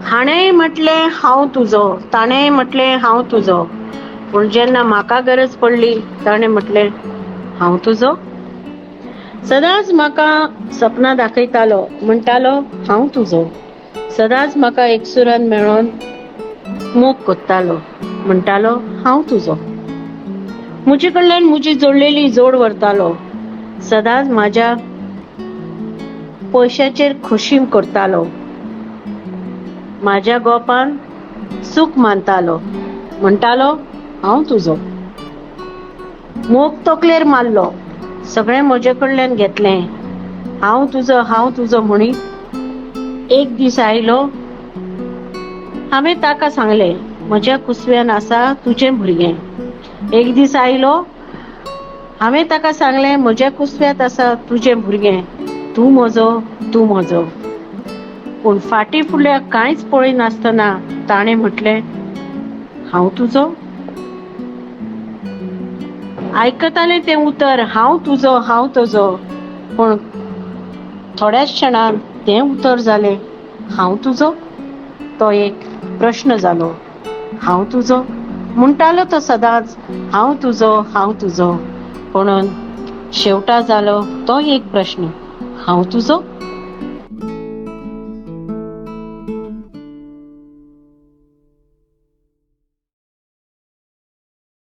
हाणें म्हटलें हांव तुजो, ताणें म्हटलें हांव तुजो, पूण जेन्ना म्हाका गरज पडली ताणें म्हटलें हांव तुजो. सदांच म्हाका सपनां दाखयतालो, म्हणटालो हांव तुजो. सदांच म्हाका एकसुरान मेळोन मोग कोत्तालो, म्हणटालो हांव तुजो. म्हजे कडल्यान म्हजी जोडलेली जोड व्हरतालो, सदांच म्हाज्या पयशाचेर खोशी करतालो, म्हाज्या गोपान सूख मानतालो, म्हणटालो हांव तुजो. मोग तकलेर मारलो, सगळें म्हजे कडल्यान घेतलें, हांव तुजो म्हणी. एक दीस आयलो, हांवें ताका सांगलें म्हज्या कुसव्यान आसा तुजें भुरगें. एक दीस आयलो, हांवें ताका सांगलें म्हज्या कुसव्यांत आसा तुजें भुरगें, तूं म्हजो. पूण फाटीं फुडल्या कांयच पळयनासतना ताणें म्हटलें हांव तुजो. आयकतालें तें उतर हांव तुजो, पूण थोड्याच क्षणान तें उतर जालें हांव तुजो. तो एक प्रश्न जालो. हांव तुजो म्हणटालो तो सदांच हांव तुजो, पूण शेवटा जालो तो एक प्रश्न हांव तुजो.